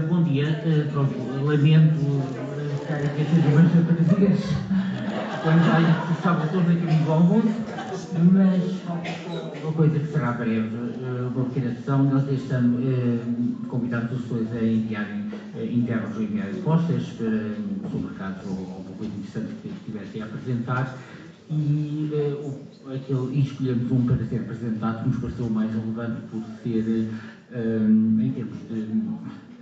Bom dia. Pronto, lamento estar aqui a fazer umas fantasias quando já estava todos aqui me envolvam, mas uma coisa que será breve, uma pequena sessão. Nós este ano convidamos as pessoas a enviarem internos ou enviarem postas sobre casos ou alguma coisa interessante que tivessem a apresentar. E escolhemos um para ser apresentado, que nos pareceu mais relevante por ser, em termos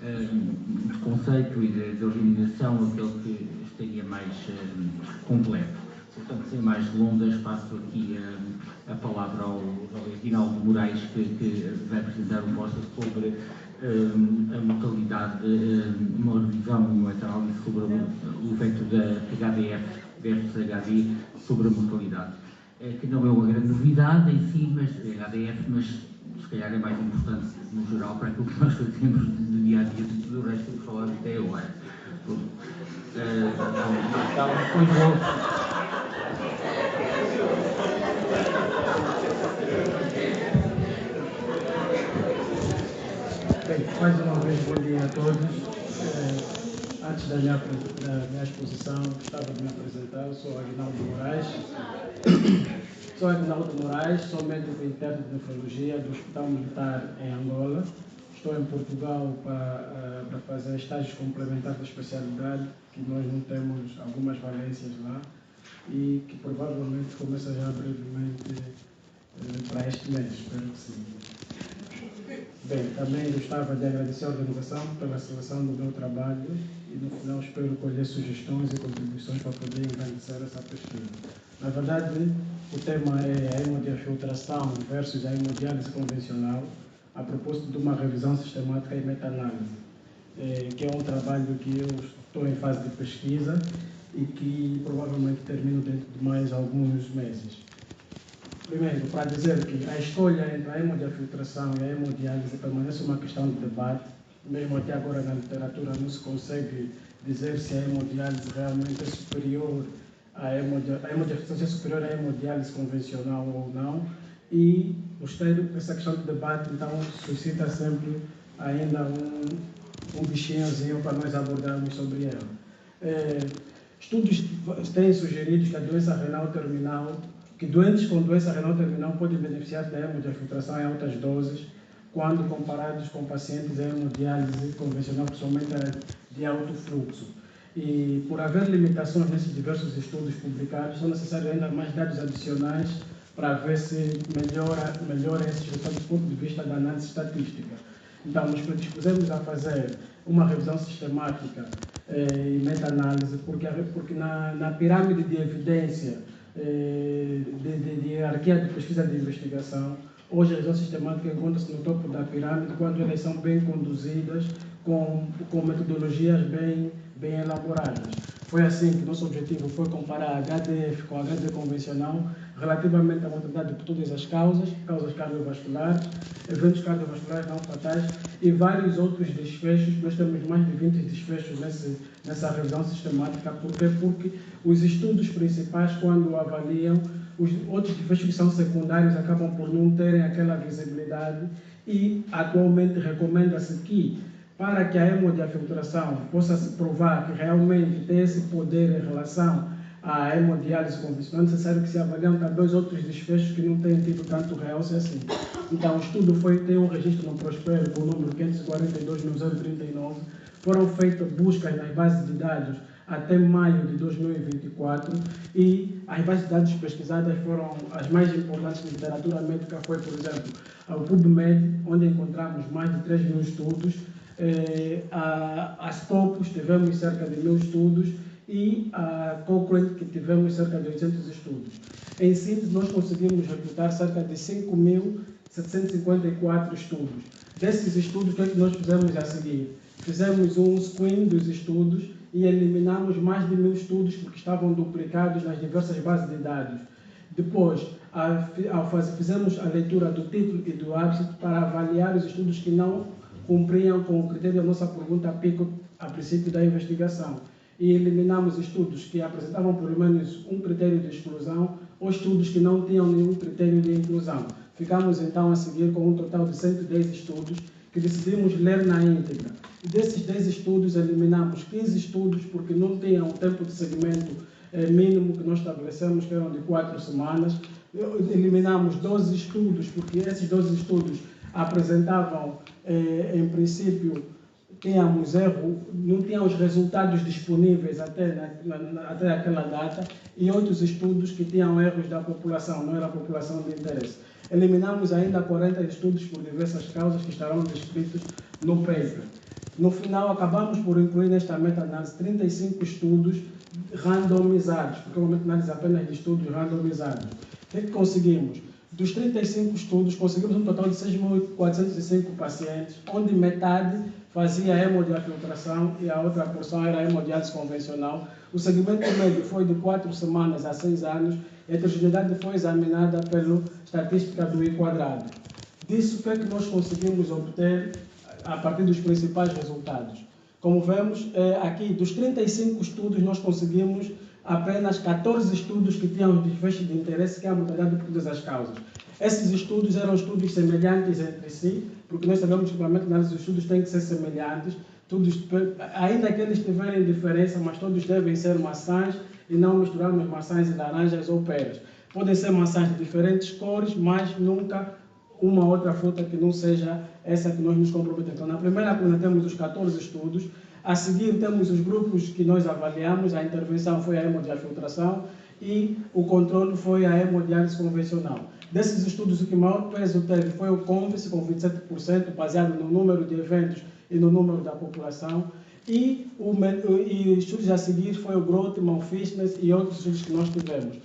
de conceito e de organização, aquele que estaria mais completo. Portanto, sem mais delongas, passo aqui a palavra ao Aguinaldo Moraes, que vai apresentar um posto sobre a mortalidade, uma revisão, uma análise sobre o efeito da HDF versus HD sobre a mortalidade. Que não é uma grande novidade em si, mas HDF, mas se calhar é mais importante no geral para aquilo que nós fazemos no dia a dia do resto que falamos até agora. Depois vou. Bem, mais uma vez, bom dia a todos. Antes da minha exposição, gostava de me apresentar. Eu sou Aguinaldo Moraes. Sou Aguinaldo Moraes, sou médico interno de nefrologia do Hospital Militar em Angola. Estou em Portugal para fazer estágios complementares da especialidade, que nós não temos algumas valências lá, e que provavelmente começa já brevemente para este mês, espero que sim. Bem, também gostava de agradecer a organização pela seleção do meu trabalho e no final espero colher sugestões e contribuições para poder engrandecer essa pesquisa. Na verdade, o tema é a hemodiafiltração versus a hemodiálise convencional, a propósito de uma revisão sistemática e meta-análise, que é um trabalho que eu estou em fase de pesquisa e que provavelmente termino dentro de mais alguns meses. Primeiro, para dizer que a escolha entre a hemodiafiltração e a hemodiálise permanece uma questão de debate, mesmo até agora na literatura não se consegue dizer se a hemodiálise realmente é superior a hemodiafiltração é superior à hemodiálise convencional ou não, e essa questão de debate então suscita sempre ainda um bichinhozinho para nós abordarmos sobre ela. Estudos têm sugerido que a doença renal terminal, que doentes com doença renal terminal podem beneficiar da hemodiafiltração em altas doses, quando comparados com pacientes em hemodiálise convencional, principalmente de alto fluxo. E por haver limitações nesses diversos estudos publicados, são necessários ainda mais dados adicionais para ver se melhora esses resultados do ponto de vista da análise estatística. Então, nos predispusemos a fazer uma revisão sistemática e meta-análise, porque na pirâmide de evidência de hierarquia de pesquisa de investigação, hoje a revisão sistemática encontra-se no topo da pirâmide quando elas são bem conduzidas, com metodologias bem elaboradas. Foi assim que nosso objetivo foi comparar a HDF com a HD convencional relativamente à mortalidade por todas as causas cardiovasculares, eventos cardiovasculares não fatais e vários outros desfechos. Nós temos mais de 20 desfechos nessa revisão sistemática. Por quê? Porque os estudos principais, quando avaliam, os outros desfechos que são secundários acabam por não terem aquela visibilidade e atualmente recomenda-se que, para que a hemodiafiltração possa se provar que realmente tem esse poder em relação à hemodiálise convencional, é necessário que se avaliam também os outros desfechos que não têm tido tanto realce assim. Então, o estudo tem um registro no Prospero com o número 542/039. Foram feitas buscas nas bases de dados até maio de 2024 e as bases de dados pesquisadas foram as mais importantes de literatura médica. Foi, por exemplo, o PubMed, onde encontramos mais de 3.000 estudos, a Scopus tivemos cerca de 1.000 estudos e a Cochrane, que tivemos cerca de 800 estudos. Em síntese, nós conseguimos recrutar cerca de 5.754 estudos. Desses estudos, o que é que nós fizemos a seguir? Fizemos um screen dos estudos e eliminamos mais de 1.000 estudos porque estavam duplicados nas diversas bases de dados. Depois, fizemos a leitura do título e do abstract para avaliar os estudos que não cumpriam com o critério da nossa pergunta PICO a princípio da investigação. E eliminamos estudos que apresentavam pelo menos um critério de exclusão ou estudos que não tinham nenhum critério de inclusão. Ficamos então a seguir com um total de 110 estudos que decidimos ler na íntegra. E desses 10 estudos, eliminamos 15 estudos porque não tinham o tempo de segmento mínimo que nós estabelecemos, que eram de 4 semanas. Eliminamos 12 estudos porque esses 12 estudos apresentavam, em princípio, tínhamos erro, não tinham os resultados disponíveis até aquela data, e outros estudos que tinham erros da população, não era a população de interesse. Eliminamos ainda 40 estudos por diversas causas que estarão descritos no paper. No final, acabamos por incluir nesta meta-análise 35 estudos randomizados, porque é uma meta-análise apenas de estudos randomizados. O que conseguimos? Dos 35 estudos, conseguimos um total de 6.405 pacientes, onde metade fazia hemodiafiltração e a outra porção era hemodiálise convencional. O segmento médio foi de 4 semanas a 6 anos e a heterogeneidade foi examinada pela estatística do I². Disso, o que é que nós conseguimos obter a partir dos principais resultados? Como vemos, aqui dos 35 estudos, nós conseguimos apenas 14 estudos que tinham desfecho de interesse, que é a mortalidade por todas as causas. Esses estudos eram estudos semelhantes entre si, porque nós sabemos que para a meta-análise os estudos têm que ser semelhantes, ainda que eles tiverem diferença, mas todos devem ser maçãs e não misturarmos maçãs e laranjas ou peras. Podem ser maçãs de diferentes cores, mas nunca uma outra fruta que não seja essa que nós nos comprometemos. Então, na primeira coluna temos os 14 estudos, a seguir temos os grupos que nós avaliamos, a intervenção foi a hemodiafiltração e o controle foi a hemodiálise convencional. Desses estudos, o que maior peso teve foi o CONVIS, com 27%, baseado no número de eventos e no número da população. E estudos a seguir foi o Grothman, Fitness e outros estudos que nós tivemos.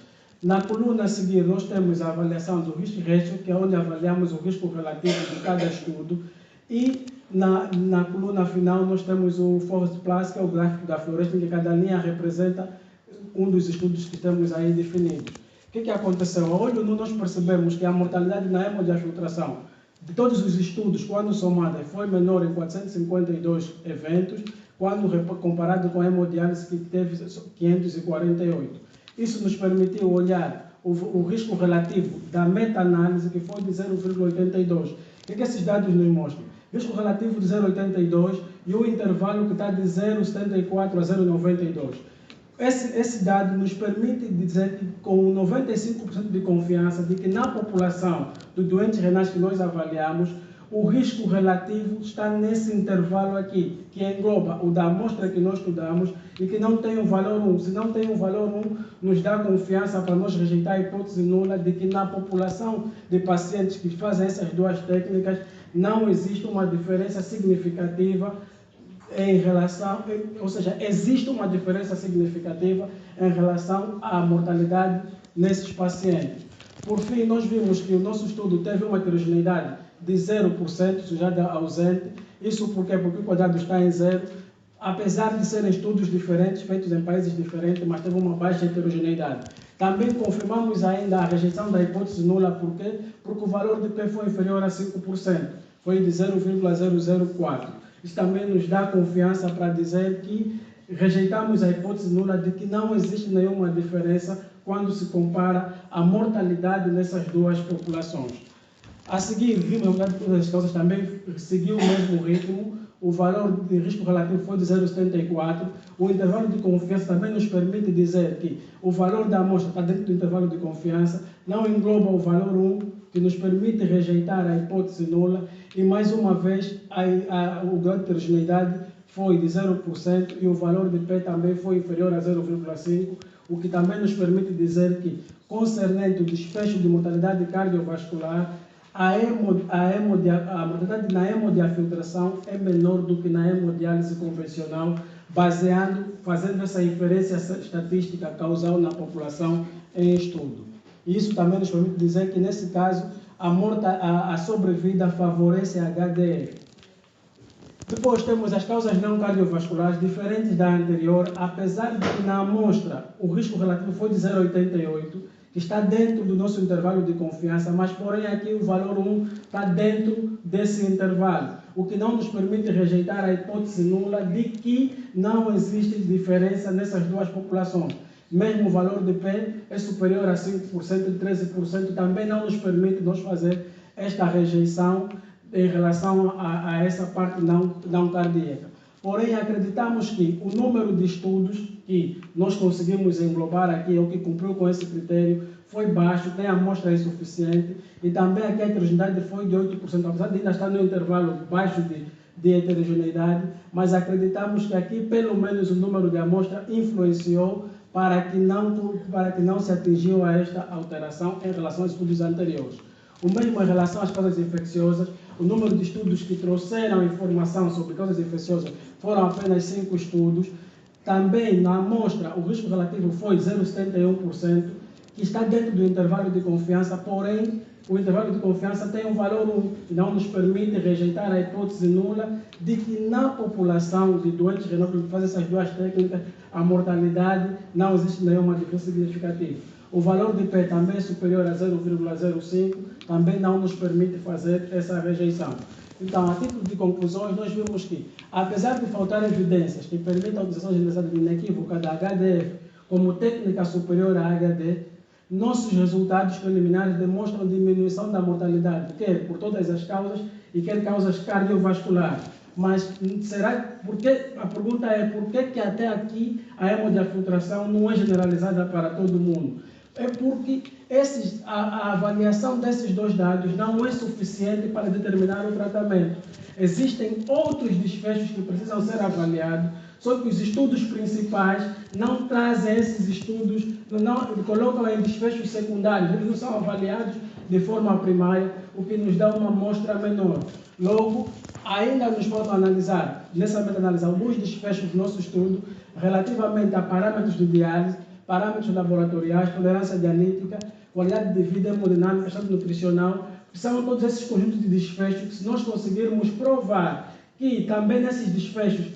Na coluna a seguir, nós temos a avaliação do risk ratio, que é onde avaliamos o risco relativo de cada estudo. E na coluna final, nós temos o Forest Plus, que é o gráfico da floresta, em que cada linha representa um dos estudos que temos aí definidos. O que aconteceu? A olho nu nós percebemos que a mortalidade na hemodiafiltração de todos os estudos, quando somada, foi menor em 452 eventos, quando comparado com a hemodiálise, que teve 548. Isso nos permitiu olhar o risco relativo da meta-análise, que foi de 0,82. O que esses dados nos mostram? Risco relativo de 0,82 e o intervalo que está de 0,74 a 0,92. Esse dado nos permite dizer que, com 95% de confiança, de que na população dos doentes renais que nós avaliamos, o risco relativo está nesse intervalo aqui, que engloba o da amostra que nós estudamos e que não tem o valor 1. Se não tem o valor 1, nos dá confiança para nós rejeitar a hipótese nula de que na população de pacientes que fazem essas duas técnicas não existe uma diferença significativa em relação, ou seja, existe uma diferença significativa em relação à mortalidade nesses pacientes. Por fim, nós vimos que o nosso estudo teve uma heterogeneidade de 0%, sujada ausente. Isso porque o quadrado está em 0, apesar de serem estudos diferentes, feitos em países diferentes, mas teve uma baixa heterogeneidade. Também confirmamos ainda a rejeição da hipótese nula, por quê? Porque o valor de P foi inferior a 5%, foi de 0,004. Isso também nos dá confiança para dizer que rejeitamos a hipótese nula de que não existe nenhuma diferença quando se compara a mortalidade nessas duas populações. A seguir, vimos que todas as causas também seguiu o mesmo ritmo. O valor de risco relativo foi de 0,74. O intervalo de confiança também nos permite dizer que o valor da amostra está dentro do intervalo de confiança, não engloba o valor 1, que nos permite rejeitar a hipótese nula, e mais uma vez o grau de heterogeneidade foi de 0% e o valor de P também foi inferior a 0,5, o que também nos permite dizer que, concernente o desfecho de mortalidade cardiovascular, a mortalidade na hemodiafiltração é menor do que na hemodiálise convencional, fazendo essa inferência estatística causal na população em estudo. E isso também nos permite dizer que, nesse caso, a sobrevida favorece a HDF. Depois temos as causas não cardiovasculares, diferentes da anterior, apesar de que na amostra o risco relativo foi de 0,88, que está dentro do nosso intervalo de confiança, mas porém aqui o valor 1 está dentro desse intervalo, o que não nos permite rejeitar a hipótese nula de que não existe diferença nessas duas populações. Mesmo o valor de P é superior a 5% e 13%, também não nos permite nós fazer esta rejeição em relação a essa parte não cardíaca. Porém, acreditamos que o número de estudos que nós conseguimos englobar aqui, ou que cumpriu com esse critério, foi baixo, tem amostra insuficiente, e também aqui a heterogeneidade foi de 8%, apesar de ainda estar no intervalo baixo de heterogeneidade, mas acreditamos que aqui pelo menos o número de amostra influenciou para que não se atingiu a esta alteração em relação aos estudos anteriores. O mesmo em relação às causas infecciosas, o número de estudos que trouxeram informação sobre causas infecciosas foram apenas 5 estudos. Também na amostra o risco relativo foi 0,71%, que está dentro do intervalo de confiança, porém o intervalo de confiança tem um valor 1, que não nos permite rejeitar a hipótese nula de que na população de doentes renais que fazem essas duas técnicas, a mortalidade não existe nenhuma diferença significativa. O valor de P também é superior a 0,05, também não nos permite fazer essa rejeição. Então, a título de conclusões, nós vimos que, apesar de faltar evidências que permitam a utilização generalizada e inequívoca da HDF como técnica superior à HD, nossos resultados preliminares demonstram diminuição da mortalidade, quer por todas as causas e quer causas cardiovasculares. Mas a pergunta é por que até aqui a hemodiafiltração não é generalizada para todo mundo? É porque a avaliação desses dois dados não é suficiente para determinar o tratamento. Existem outros desfechos que precisam ser avaliados, só que os estudos principais não trazem esses estudos, colocam em desfechos secundários, eles não são avaliados de forma primária, o que nos dá uma amostra menor. Logo, ainda nos falta analisar, nessa meta-análise, alguns desfechos do nosso estudo relativamente a parâmetros de diálise, parâmetros laboratoriais, tolerância dialítica, qualidade de vida, hemodinâmica, estado nutricional, que são todos esses conjuntos de desfechos que, se nós conseguirmos provar que também nesses desfechos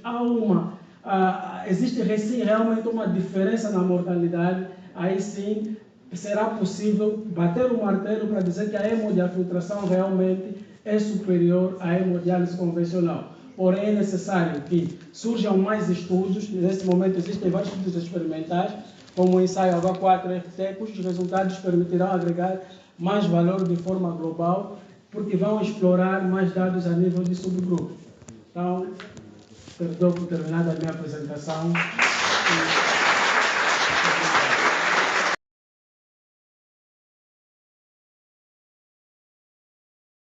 existe realmente uma diferença na mortalidade, aí sim será possível bater o martelo para dizer que a hemodiafiltração realmente é superior à hemodiálise convencional. Porém, é necessário que surjam mais estudos. Nesse momento existem vários estudos experimentais, como o ensaio H4RT, cujos resultados permitirão agregar mais valor de forma global, porque vão explorar mais dados a nível de subgrupo. Então, dou por terminada a minha apresentação.